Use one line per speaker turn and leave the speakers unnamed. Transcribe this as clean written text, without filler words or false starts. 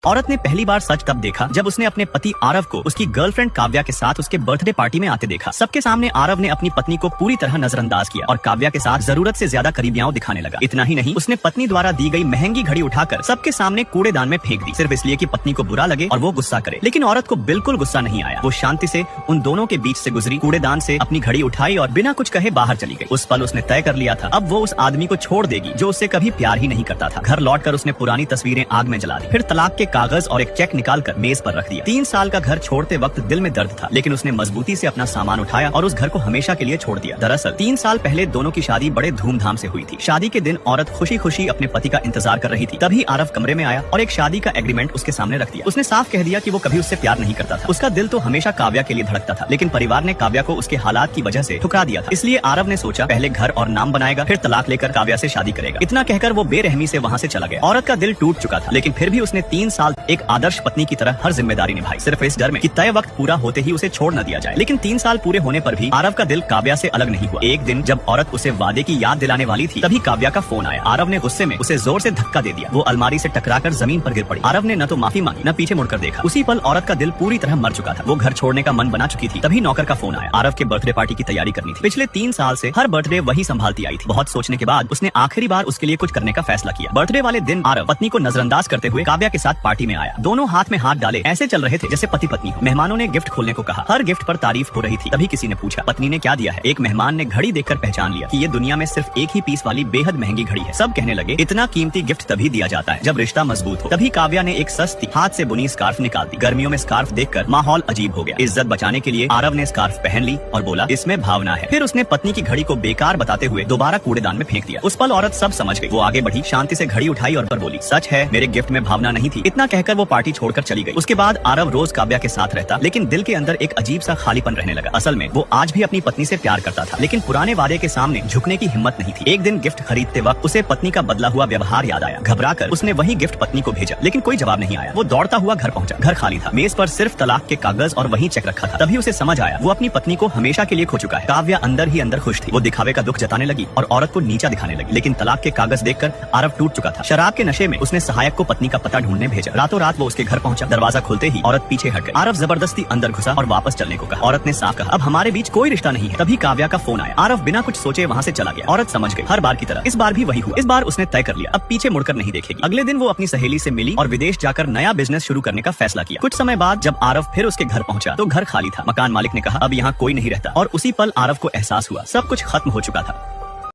औरत ने पहली बार सच तब देखा जब उसने अपने पति आरव को उसकी गर्लफ्रेंड काव्या के साथ उसके बर्थडे पार्टी में आते देखा। सबके सामने आरव ने अपनी पत्नी को पूरी तरह नजरअंदाज किया और काव्या के साथ जरूरत से ज्यादा करीबियां दिखाने लगा। इतना ही नहीं, उसने पत्नी द्वारा दी गई महंगी घड़ी उठाकर सबके सामने कूड़ेदान में फेंक दी, सिर्फ इसलिए कि पत्नी को बुरा लगे और वो गुस्सा करे। लेकिन औरत को बिल्कुल गुस्सा नहीं आया। वो शांति से उन दोनों के बीच से गुजरी, कूड़ेदान से अपनी घड़ी उठाई और बिना कुछ कहे बाहर चली गई। उस पल उसने तय कर लिया था, अब वो उस आदमी को छोड़ देगी जो उससे कभी प्यार ही नहीं करता था। घर लौटकर उसने पुरानी तस्वीरें आग में जला दी, फिर तलाक के कागज और एक चेक निकालकर मेज पर रख दिया। 3 साल का घर छोड़ते वक्त दिल में दर्द था, लेकिन उसने मजबूती से अपना सामान उठाया और उस घर को हमेशा के लिए छोड़ दिया। दरअसल 3 साल पहले दोनों की शादी बड़े धूमधाम से हुई थी। शादी के दिन औरत खुशी खुशी अपने पति का इंतजार कर रही थी, तभी आरव कमरे में आया और एक शादी का एग्रीमेंट उसके सामने रख दिया। उसने साफ कह दिया कि वो कभी उससे प्यार नहीं करता था। उसका दिल तो हमेशा काव्या के लिए धड़कता था, लेकिन परिवार ने काव्या को उसके हालात की वजह से ठुकरा दिया था। इसलिए आरव ने सोचा पहले घर और नाम बनाएगा, फिर तलाक लेकर काव्या से शादी करेगा। इतना कहकर वो बेरहमी से वहाँ से चला गया। औरत का दिल टूट चुका था, लेकिन फिर भी उसने 3 साल एक आदर्श पत्नी की तरह हर जिम्मेदारी निभाई, सिर्फ इस डर में कि तय वक्त पूरा होते ही उसे छोड़ न दिया जाए। लेकिन 3 साल पूरे होने पर भी आरव का दिल काव्या से अलग नहीं हुआ। एक दिन जब औरत उसे वादे की याद दिलाने वाली थी, तभी काव्या का फोन आया। आरव ने गुस्से में उसे जोर से धक्का दे दिया। वो अलमारी से टकराकर जमीन पर गिर पड़ी। आरव ने न तो माफी मांगी न पीछे मुड़कर देखा। उसी पल औरत का दिल पूरी तरह मर चुका था। वो घर छोड़ने का मन बना चुकी थी, तभी नौकर का फोन आया। आरव के बर्थडे पार्टी की तैयारी करनी थी। पिछले 3 साल से हर बर्थडे वही संभालती आई थी। बहुत सोचने के बाद उसने आखिरी बार उसके लिए कुछ करने का फैसला किया। बर्थडे वाले दिन आरव पत्नी को नजरअंदाज करते हुए काव्या के साथ पार्टी में आया। दोनों हाथ में हाथ डाले ऐसे चल रहे थे जैसे पति पत्नी हो। मेहमानों ने गिफ्ट खोलने को कहा। हर गिफ्ट पर तारीफ हो रही थी। तभी किसी ने पूछा, पत्नी ने क्या दिया है? एक मेहमान ने घड़ी देखकर पहचान लिया कि ये दुनिया में सिर्फ एक ही पीस वाली बेहद महंगी घड़ी है। सब कहने लगे, इतना कीमती गिफ्ट तभी दिया जाता है जब रिश्ता मजबूत हो। तभी काव्या ने एक सस्ती हाथ से बुनी स्कार्फ निकाल दी। गर्मियों में स्कार्फ देखकर माहौल अजीब हो गया। इज्जत बचाने के लिए आरव ने स्कार्फ पहन ली और बोला, इसमें भावना है। फिर उसने पत्नी की घड़ी को बेकार बताते हुए दोबारा कूड़ेदान में फेंक दिया। उस पल औरत सब समझ गई। वो आगे बढ़ी, शांति से घड़ी उठाई और बोली, सच है, मेरे गिफ्ट में भावना नहीं थी। इतना कहकर वो पार्टी छोड़कर चली गई। उसके बाद आरव रोज काव्या के साथ रहता, लेकिन दिल के अंदर एक अजीब सा खालीपन रहने लगा। असल में वो आज भी अपनी पत्नी से प्यार करता था, लेकिन पुराने वादे के सामने झुकने की हिम्मत नहीं थी। एक दिन गिफ्ट खरीदते वक्त उसे पत्नी का बदला हुआ व्यवहार याद आया। घबराकर उसने वही गिफ्ट पत्नी को भेजा, लेकिन कोई जवाब नहीं आया। वो दौड़ता हुआ घर पहुंचा। घर खाली था। मेज पर सिर्फ तलाक के कागज और वही चेक रखा था। तभी उसे समझ आया वो अपनी पत्नी को हमेशा के लिए खो चुका है। काव्या अंदर ही अंदर खुश थी। वो दिखावे का दुख जताने लगी और औरत को नीचा दिखाने लगी, लेकिन तलाक के कागज देखकर आरव टूट चुका था। शराब के नशे में उसने सहायक को पत्नी का पता ढूंढने भेजा। रातों रात वो उसके घर पहुंचा। दरवाजा खोलते ही औरत पीछे हट गई। आरव जबरदस्ती अंदर घुसा और वापस चलने को कहा। औरत ने साफ कहा, अब हमारे बीच कोई रिश्ता नहीं है। तभी काव्या का फोन आया। आरव बिना कुछ सोचे वहाँ से चला गया। औरत समझ गई, हर बार की तरह इस बार भी वही हुआ। इस बार उसने तय कर लिया, अब पीछे मुड़कर नहीं देखेगी। अगले दिन वो अपनी सहेली से मिली और विदेश जाकर नया बिजनेस शुरू करने का फैसला किया। कुछ समय बाद जब आरव फिर उसके घर पहुंचा तो घर खाली था। मकान मालिक ने कहा, अब यहाँ कोई नहीं रहता, और उसी पल आरव को एहसास हुआ सब कुछ खत्म हो चुका था।